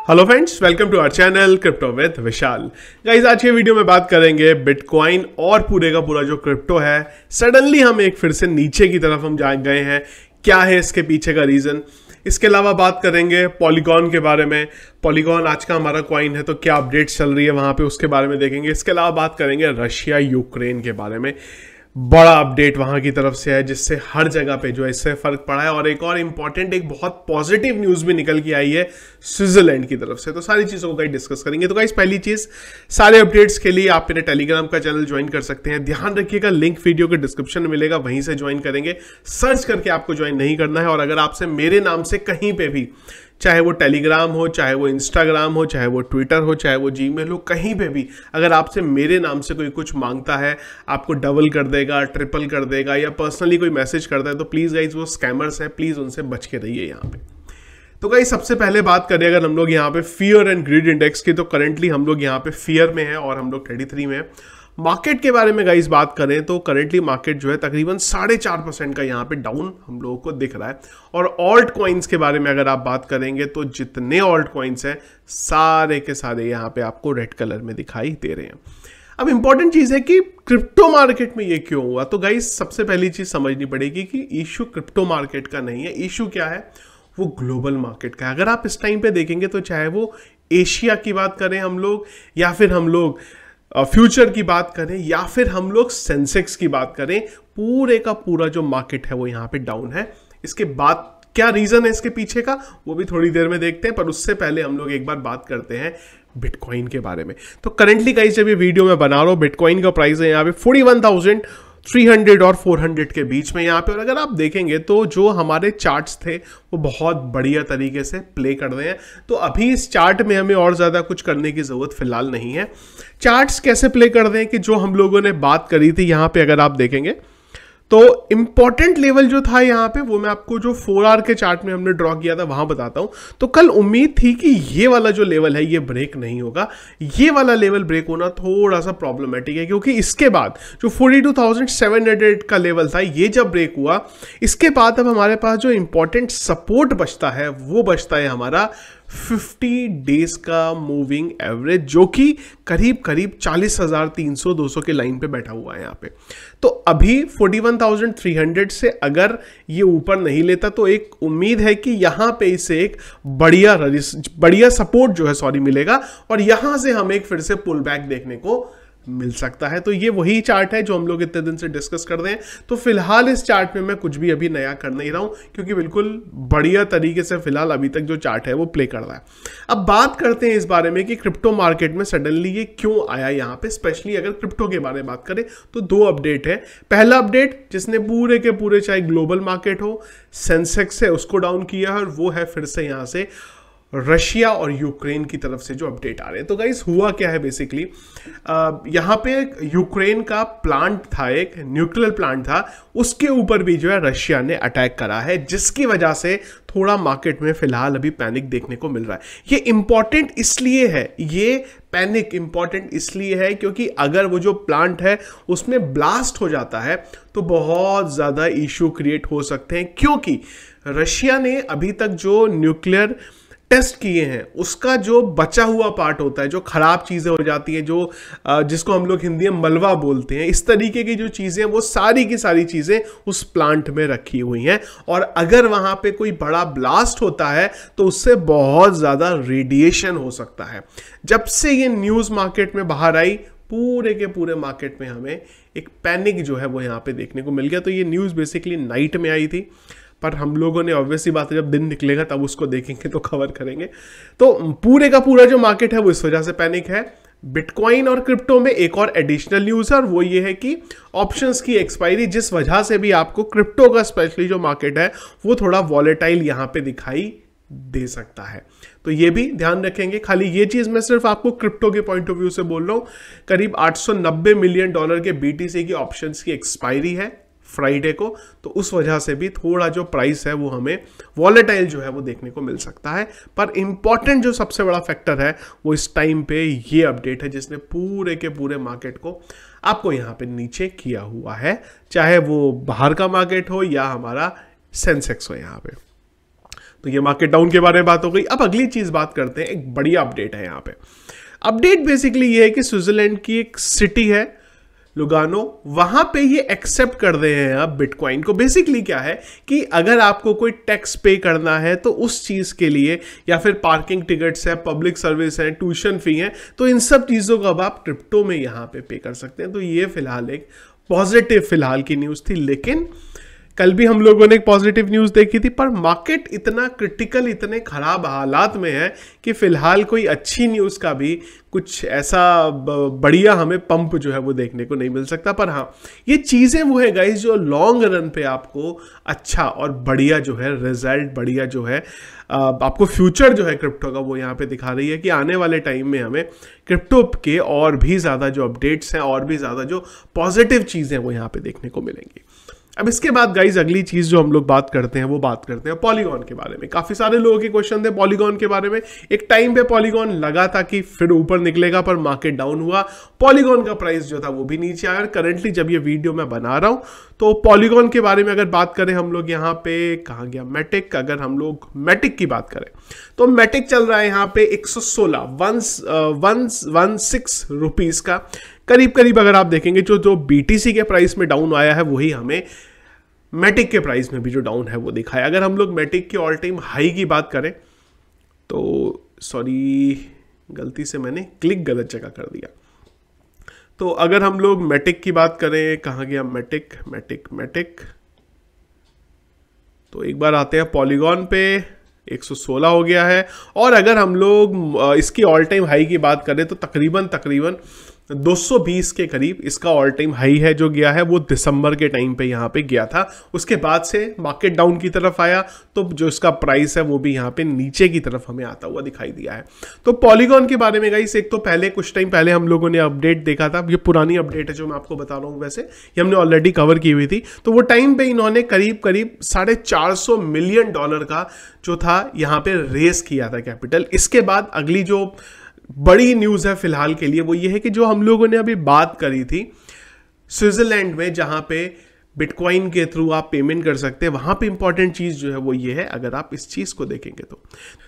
Hello friends, welcome to our channel crypto with Vishal. Guys, आज के video में बात करेंगे बिटकॉइन और पूरे का पूरा जो क्रिप्टो है, सडनली हम एक फिर से नीचे की तरफ हम जा गए हैं। क्या है इसके पीछे का रीजन? इसके अलावा बात करेंगे पॉलीगॉन के बारे में। पॉलीगॉन आज का हमारा कॉइन है, तो क्या अपडेट्स चल रही है वहां पे, उसके बारे में देखेंगे। इसके अलावा बात करेंगे रशिया यूक्रेन के बारे में। बड़ा अपडेट वहां की तरफ से है जिससे हर जगह पे जो है इससे फर्क पड़ा है। और एक और इंपॉर्टेंट, एक बहुत पॉजिटिव न्यूज भी निकल के आई है स्विट्जरलैंड की तरफ से। तो सारी चीजों को गाइस डिस्कस करेंगे। तो गाइस, पहली चीज, सारे अपडेट्स के लिए आप मेरे टेलीग्राम का चैनल ज्वाइन कर सकते हैं। ध्यान रखिएगा, लिंक वीडियो के डिस्क्रिप्शन में मिलेगा, वहीं से ज्वाइन करेंगे। सर्च करके आपको ज्वाइन नहीं करना है। और अगर आपसे मेरे नाम से कहीं पे भी, चाहे वो टेलीग्राम हो, चाहे वो इंस्टाग्राम हो, चाहे वो ट्विटर हो, चाहे वो जीमेल हो, कहीं पे भी अगर आपसे मेरे नाम से कोई कुछ मांगता है, आपको डबल कर देगा, ट्रिपल कर देगा, या पर्सनली कोई मैसेज करता है, तो प्लीज़ गाइज वो स्कैमर्स हैं, प्लीज़ उनसे बच के रहिए यहाँ पे। तो गाइज, सबसे पहले बात करें अगर हम लोग यहाँ पे फियर एंड ग्रीड इंडेक्स की, तो करंटली हम लोग यहाँ पे फियर में है और हम लोग 33 में है। मार्केट के बारे में गाइस बात करें तो करंटली मार्केट जो है तकरीबन 4.5% का यहाँ पे डाउन हम लोगों को दिख रहा है। और ऑल्ट कॉइन्स के बारे में अगर आप बात करेंगे तो जितने ऑल्ट कॉइन्स हैं सारे के सारे यहाँ पे आपको रेड कलर में दिखाई दे रहे हैं। अब इंपॉर्टेंट चीज है कि क्रिप्टो मार्केट में ये क्यों हुआ। तो गाइस, सबसे पहली चीज समझनी पड़ेगी कि इशू क्रिप्टो मार्केट का नहीं है। इशू क्या है? वो ग्लोबल मार्केट का है। अगर आप इस टाइम पे देखेंगे तो चाहे वो एशिया की बात करें हम लोग, या फिर हम लोग फ्यूचर की बात करें, या फिर हम लोग सेंसेक्स की बात करें, पूरे का पूरा जो मार्केट है वो यहाँ पे डाउन है। इसके बाद क्या रीजन है इसके पीछे का, वो भी थोड़ी देर में देखते हैं। पर उससे पहले हम लोग एक बार बात करते हैं बिटकॉइन के बारे में। तो करंटली गाइस, जब ये वीडियो मैं बना रहा हूं, बिटकॉइन का प्राइस है यहाँ पे 41,300 और 400 के बीच में यहाँ पे। और अगर आप देखेंगे तो जो हमारे चार्ट्स थे वो बहुत बढ़िया तरीके से प्ले कर रहे हैं। तो अभी इस चार्ट में हमें और ज्यादा कुछ करने की जरूरत फिलहाल नहीं है। चार्ट्स कैसे प्ले कर रहे हैं कि जो हम लोगों ने बात करी थी यहाँ पे, अगर आप देखेंगे तो इंपॉर्टेंट लेवल जो था यहाँ पे, वो मैं आपको जो 4 आवर के चार्ट में हमने ड्रॉ किया था वहां बताता हूं। तो कल उम्मीद थी कि ये वाला जो लेवल है ये ब्रेक नहीं होगा। ये वाला लेवल ब्रेक होना थोड़ा सा प्रॉब्लमेटिक है, क्योंकि इसके बाद जो 42,700 का लेवल था, ये जब ब्रेक हुआ, इसके बाद अब हमारे पास जो इंपॉर्टेंट सपोर्ट बचता है वो बचता है हमारा 50 डेज का मूविंग एवरेज, जो कि करीब करीब 40,300-200 के लाइन पे बैठा हुआ है यहाँ पे। तो अभी 41,300 से अगर ये ऊपर नहीं लेता तो एक उम्मीद है कि यहाँ पे इसे एक बढ़िया सपोर्ट जो है मिलेगा, और यहाँ से हम एक फिर से पुल बैक देखने को मिल सकता है। तो ये वही चार्ट है जो हम लोग इतने दिन से डिस्कस कर रहे हैं। तो फिलहाल इस चार्ट में मैं कुछ भी अभी नया कर नहीं रहा हूं, क्योंकि बिल्कुल बढ़िया तरीके से फिलहाल अभी तक जो चार्ट है वो प्ले कर रहा है। अब बात करते हैं इस बारे में कि क्रिप्टो मार्केट में सडनली ये क्यों आया यहाँ पे। स्पेशली अगर क्रिप्टो के बारे में बात करें तो 2 अपडेट है। पहला अपडेट जिसने पूरे के पूरे, चाहे ग्लोबल मार्केट हो, सेंसेक्स है, उसको डाउन किया है, और वो है फिर से यहाँ से रशिया और यूक्रेन की तरफ से जो अपडेट आ रहे हैं। तो गाइस, हुआ क्या है बेसिकली, यहाँ पे यूक्रेन का प्लांट था, एक न्यूक्लियर प्लांट था, उसके ऊपर भी जो है रशिया ने अटैक करा है, जिसकी वजह से थोड़ा मार्केट में फिलहाल अभी पैनिक देखने को मिल रहा है। ये इंपॉर्टेंट इसलिए है, ये पैनिक इंपॉर्टेंट इसलिए है क्योंकि अगर वो जो प्लांट है उसमें ब्लास्ट हो जाता है तो बहुत ज्यादा इशू क्रिएट हो सकते हैं। क्योंकि रशिया ने अभी तक जो न्यूक्लियर टेस्ट किए हैं, उसका जो बचा हुआ पार्ट होता है, जो खराब चीजें हो जाती हैं, जो जिसको हम लोग हिंदी में मलबा बोलते हैं, इस तरीके की जो चीजें, वो सारी की सारी चीजें उस प्लांट में रखी हुई हैं। और अगर वहां पे कोई बड़ा ब्लास्ट होता है तो उससे बहुत ज्यादा रेडिएशन हो सकता है। जब से ये न्यूज मार्केट में बाहर आई, पूरे के पूरे मार्केट में हमें एक पैनिक जो है वो यहाँ पे देखने को मिल गया। तो ये न्यूज बेसिकली नाइट में आई थी, पर हम लोगों ने ऑब्वियसली बात है, जब दिन निकलेगा तब उसको देखेंगे तो कवर करेंगे। तो पूरे का पूरा जो मार्केट है वो इस वजह से पैनिक है। बिटकॉइन और क्रिप्टो में एक और एडिशनल न्यूज है, और वो ये है कि ऑप्शंस की एक्सपायरी, जिस वजह से भी आपको क्रिप्टो का स्पेशली जो मार्केट है वो थोड़ा वॉलेटाइल यहाँ पे दिखाई दे सकता है। तो ये भी ध्यान रखेंगे। खाली ये चीज मैं सिर्फ आपको क्रिप्टो के पॉइंट ऑफ व्यू से बोल रहा हूं। करीब $890 मिलियन के बीटीसी की ऑप्शंस की एक्सपायरी है फ्राइडे को, तो उस वजह से भी थोड़ा जो प्राइस है वो हमें वॉलेटाइल जो है वो देखने को मिल सकता है। पर इंपॉर्टेंट जो सबसे बड़ा फैक्टर है वो इस टाइम पे ये अपडेट है, जिसने पूरे के पूरे मार्केट को आपको यहाँ पे नीचे किया हुआ है, चाहे वो बाहर का मार्केट हो या हमारा सेंसेक्स हो यहाँ पे। तो ये मार्केट डाउन के बारे में बात हो गई। अब अगली चीज बात करते हैं, एक बढ़िया अपडेट है यहाँ पे। अपडेट बेसिकली ये है कि स्विट्जरलैंड की एक सिटी है लुगानो, वहां पे ये एक्सेप्ट कर रहे हैं अब बिटकॉइन को। बेसिकली क्या है कि अगर आपको कोई टैक्स पे करना है तो उस चीज के लिए, या फिर पार्किंग टिकट्स है, पब्लिक सर्विस है, ट्यूशन फी है, तो इन सब चीजों को अब आप क्रिप्टो में यहां पे कर सकते हैं। तो ये फिलहाल एक पॉजिटिव फिलहाल की न्यूज थी। लेकिन कल भी हम लोगों ने एक पॉजिटिव न्यूज देखी थी, पर मार्केट इतना क्रिटिकल, इतने खराब हालात में है कि फिलहाल कोई अच्छी न्यूज का भी कुछ ऐसा बढ़िया हमें पंप जो है वो देखने को नहीं मिल सकता। पर हाँ, ये चीजें वो है गाइस जो लॉन्ग रन पे आपको अच्छा और बढ़िया जो है रिजल्ट, बढ़िया जो है आपको फ्यूचर जो है क्रिप्टो का वो यहाँ पे दिखा रही है कि आने वाले टाइम में हमें क्रिप्टो के और भी ज्यादा जो अपडेट्स हैं और भी ज्यादा जो पॉजिटिव चीजें वो यहाँ पे देखने को मिलेंगी। अब इसके बाद गाइज अगली चीज जो हम लोग बात करते हैं वो बात करते हैं पॉलीगॉन के बारे में। काफी सारे लोगों के क्वेश्चन थे पॉलीगॉन के बारे में। एक टाइम पे पॉलीगॉन लगा था कि फिर ऊपर निकलेगा, पर मार्केट डाउन हुआ, पॉलीगॉन का प्राइस जो था वो भी नीचे आया। करंटली जब ये वीडियो मैं बना रहा हूं तो पॉलीगॉन के बारे में अगर बात करें हम लोग, यहाँ पे कहाँ गया मैटिक, अगर हम लोग मैटिक की बात करें तो मैटिक चल रहा है यहाँ पे 116 रुपीज का करीब करीब। अगर आप देखेंगे जो बीटीसी के प्राइस में डाउन आया है वही हमें मैटिक के प्राइस में भी जो डाउन है वो दिखाया। अगर हम लोग मैटिक की ऑल टाइम हाई की बात करें तो सॉरी, गलती से मैंने क्लिक गलत जगह कर दिया। तो अगर हम लोग मैटिक की बात करें, कहाँ गया मैटिक, तो एक बार आते हैं पॉलीगॉन पे, 116 हो गया है। और अगर हम लोग इसकी ऑल टाइम हाई की बात करें तो तकरीबन 220 के करीब इसका ऑल टाइम हाई है जो गया है, वो दिसंबर के टाइम पे यहाँ पे गया था। उसके बाद से मार्केट डाउन की तरफ आया तो जो इसका प्राइस है वो भी यहाँ पे नीचे की तरफ हमें आता हुआ दिखाई दिया है। तो पॉलीगॉन के बारे में गाइस, एक तो पहले कुछ टाइम पहले हम लोगों ने अपडेट देखा था, ये पुरानी अपडेट है जो मैं आपको बता रहा हूँ, वैसे ये हमने ऑलरेडी कवर की हुई थी। तो वो टाइम पे इन्होंने करीब $450 मिलियन का जो था यहाँ पे रेस किया था कैपिटल। इसके बाद अगली जो बड़ी न्यूज है फिलहाल के लिए वो ये है कि जो हम लोगों ने अभी बात करी थी स्विट्जरलैंड में जहां पे बिटकॉइन के थ्रू आप पेमेंट कर सकते हैं, वहां पे इंपॉर्टेंट चीज जो है वो ये है, अगर आप इस चीज को देखेंगे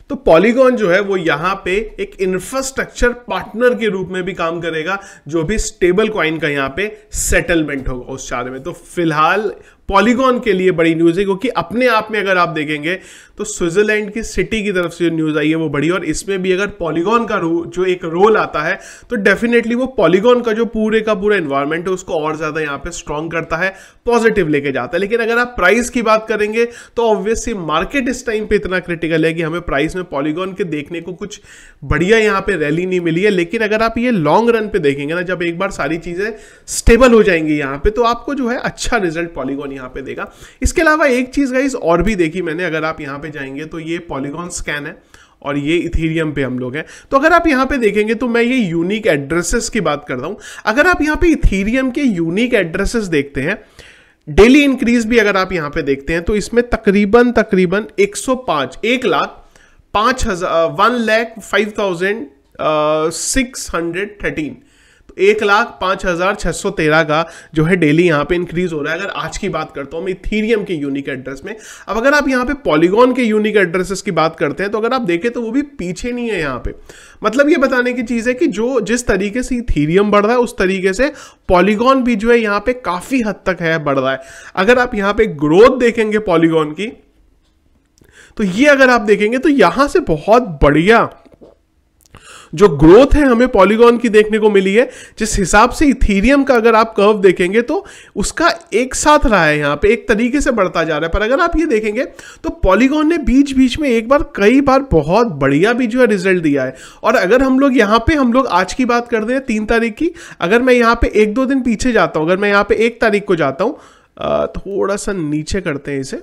तो पॉलीगॉन जो है वो यहां पे एक इंफ्रास्ट्रक्चर पार्टनर के रूप में भी काम करेगा, जो भी स्टेबल कॉइन का यहां पे सेटलमेंट होगा उस चार्ट में। तो फिलहाल पॉलीगॉन के लिए बड़ी न्यूज है, क्योंकि अपने आप में अगर आप देखेंगे तो स्विट्जरलैंड की सिटी की तरफ से जो न्यूज आई है वो बड़ी, और इसमें भी अगर पॉलीगॉन का जो एक रोल आता है तो डेफिनेटली वो पॉलीगॉन का जो पूरे का पूरा एनवायरनमेंट है उसको और ज्यादा यहाँ पे स्ट्रॉन्ग करता है, पॉजिटिव लेके जाता है। लेकिन अगर आप प्राइस की बात करेंगे तो ऑब्वियसली मार्केट इस टाइम पे इतना क्रिटिकल है कि हमें प्राइस में पॉलीगॉन के देखने को कुछ बढ़िया यहाँ पे रैली नहीं मिली है। लेकिन अगर आप ये लॉन्ग रन पे देखेंगे ना, जब एक बार सारी चीजें स्टेबल हो जाएंगी यहाँ पे, तो आपको जो है अच्छा रिजल्ट पॉलीगॉन यहाँ पे देगा। इसके अलावा एक चीज गाइस और भी देखी मैंने, अगर आप यहाँ पे जाएंगे तो ये पॉलीगॉन स्कैन है और ये इथेरियम पे हम लोग हैं। तो अगर आप यहाँ पे देखेंगे तो मैं ये यूनिक एड्रेसेस की बात करता हूं। अगर आप यहाँ पे इथेरियम के यूनिक एड्रेसेस देखते हैं, डेली इंक्रीज भी अगर आप यहाँ पे देखते हैं तो इसमें तकरीबन 1,05,613, तो 1,05,613 का जो है डेली यहाँ पे इंक्रीज हो रहा है। अगर आज की बात करता हूँ मैं इथेरियम के यूनिक एड्रेस में। अब अगर आप यहाँ पे पॉलीगॉन के यूनिक एड्रेसेस की बात करते हैं तो अगर आप देखें तो वो भी पीछे नहीं है यहाँ पे। मतलब ये बताने की चीज है कि जो जिस तरीके से इथेरियम बढ़ रहा है उस तरीके से पॉलीगॉन भी जो है यहाँ पे काफी हद तक है बढ़ रहा है। अगर आप यहाँ पे ग्रोथ देखेंगे पॉलीगॉन की, तो ये अगर आप देखेंगे तो यहां से बहुत बढ़िया जो ग्रोथ है हमें पॉलीगॉन की देखने को मिली है। जिस हिसाब से इथेरियम का अगर आप कर्व देखेंगे तो उसका एक साथ रहा है, यहाँ पे एक तरीके से बढ़ता जा रहा है। पर अगर आप ये देखेंगे तो पॉलीगॉन ने बीच बीच में कई बार बहुत बढ़िया भी जो है रिजल्ट दिया है। और अगर हम लोग यहाँ पे आज की बात करते हैं 3 तारीख की, अगर मैं यहाँ पे 1-2 दिन पीछे जाता हूँ, अगर मैं यहाँ पे 1 तारीख को जाता हूँ, थोड़ा सा नीचे करते हैं इसे,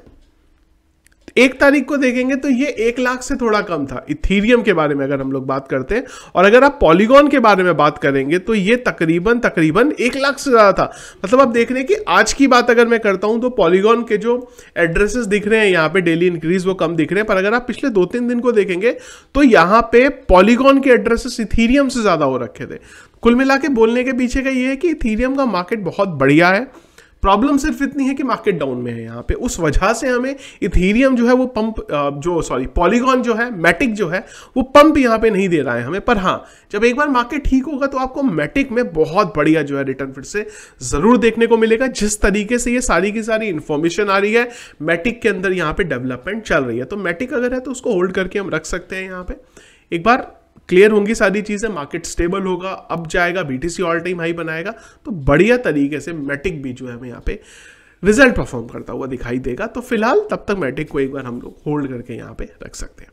1 तारीख को देखेंगे तो ये 1 लाख से थोड़ा कम था इथेरियम के बारे में अगर हम लोग बात करते हैं। और अगर आप पॉलीगॉन के बारे में बात करेंगे तो ये तकरीबन 1 लाख से ज्यादा था। मतलब आप देख रहे हैं कि आज की बात अगर मैं करता हूं तो पॉलीगॉन के जो एड्रेसेस दिख रहे हैं यहाँ पे डेली इंक्रीज वो कम दिख रहे हैं। पर अगर आप पिछले 2-3 दिन को देखेंगे तो यहाँ पे पॉलीगॉन के एड्रेसेस इथेरियम से ज्यादा हो रखे थे। कुल मिला के बोलने के पीछे का ये है कि इथेरियम का मार्केट बहुत बढ़िया है, प्रॉब्लम सिर्फ इतनी है कि मार्केट डाउन में है यहाँ पे, उस वजह से हमें इथेरियम जो है वो पॉलीगॉन जो है, मैटिक जो है वो पंप यहाँ पे नहीं दे रहा है हमें। पर हाँ, जब एक बार मार्केट ठीक होगा तो आपको मैटिक में बहुत बढ़िया जो है रिटर्न फिर से जरूर देखने को मिलेगा। जिस तरीके से ये सारी की सारी इंफॉर्मेशन आ रही है, मैटिक के अंदर यहाँ पे डेवलपमेंट चल रही है, तो मैटिक अगर है तो उसको होल्ड करके हम रख सकते हैं। यहाँ पे एक बार क्लियर होंगी सारी चीजें, मार्केट स्टेबल होगा, अब जाएगा, बीटीसी ऑल टाइम हाई बनाएगा, तो बढ़िया तरीके से मैटिक भी जो है हमें यहाँ पे रिजल्ट परफॉर्म करता हुआ दिखाई देगा। तो फिलहाल तब तक मैटिक को एक बार हम लोग होल्ड करके यहाँ पे रख सकते हैं।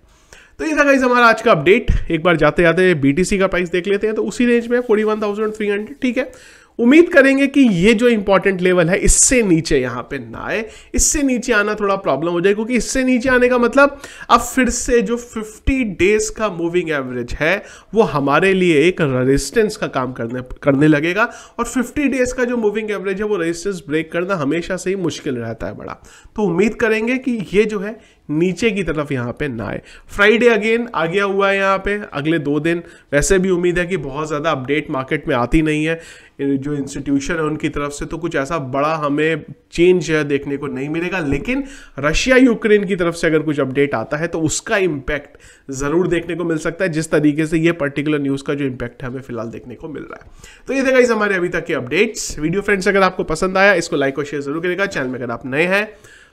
तो ये था गाइस हमारा आज का अपडेट। एक बार जाते जाते बीटीसी का प्राइस देख लेते हैं, तो उसी रेंज में 41,300, ठीक है। उम्मीद करेंगे कि ये जो इंपॉर्टेंट लेवल है इससे नीचे यहाँ पे ना आए, इससे नीचे आना थोड़ा प्रॉब्लम हो जाए, क्योंकि इससे नीचे आने का मतलब अब फिर से जो 50 डेज का मूविंग एवरेज है वो हमारे लिए एक रेजिस्टेंस का काम करने लगेगा, और 50 डेज का जो मूविंग एवरेज है वो रेजिस्टेंस ब्रेक करना हमेशा से ही मुश्किल रहता है बड़ा। तो उम्मीद करेंगे कि ये जो है नीचे की तरफ यहाँ पे ना आए। फ्राइडे अगेन आ गया हुआ है यहाँ पे, अगले 2 दिन वैसे भी उम्मीद है कि बहुत ज़्यादा अपडेट मार्केट में आती नहीं है जो इंस्टीट्यूशन है उनकी तरफ से, तो कुछ ऐसा बड़ा हमें चेंज देखने को नहीं मिलेगा। लेकिन रशिया यूक्रेन की तरफ से अगर कुछ अपडेट आता है तो उसका इम्पैक्ट ज़रूर देखने को मिल सकता है, जिस तरीके से ये पर्टिकुलर न्यूज़ का जो इम्पैक्ट है हमें फिलहाल देखने को मिल रहा है। तो ये थे गाइस हमारे अभी तक के अपडेट्स। वीडियो फ्रेंड्स अगर आपको पसंद आया इसको लाइक और शेयर जरूर करेगा। चैनल में अगर आप नए हैं,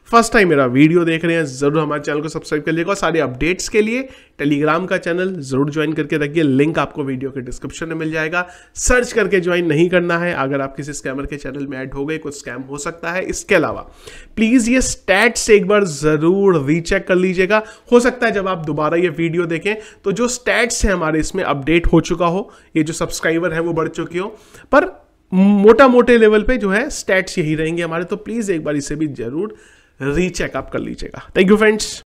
फर्स्ट टाइम मेरा वीडियो देख रहे हैं, जरूर हमारे चैनल को सब्सक्राइब कर लीजिएगा। सारे अपडेट्स के लिए टेलीग्राम का चैनल जरूर ज्वाइन करके रखिए, लिंक आपको वीडियो के डिस्क्रिप्शन में मिल जाएगा। सर्च करके ज्वाइन नहीं करना है, अगर आप किसी स्कैमर के चैनल में ऐड हो गए कुछ स्कैम हो सकता है। इसके अलावा प्लीज ये स्टैट्स एक बार जरूर रीचेक कर लीजिएगा, हो सकता है जब आप दोबारा ये वीडियो देखें तो जो स्टैट्स है हमारे इसमें अपडेट हो चुका हो, ये जो सब्सक्राइबर है वो बढ़ चुकी हो, पर मोटा मोटे लेवल पे जो है स्टैट्स यही रहेंगे हमारे। तो प्लीज एक बार इसे भी जरूर रीचेक आप कर लीजिएगा। Thank you friends.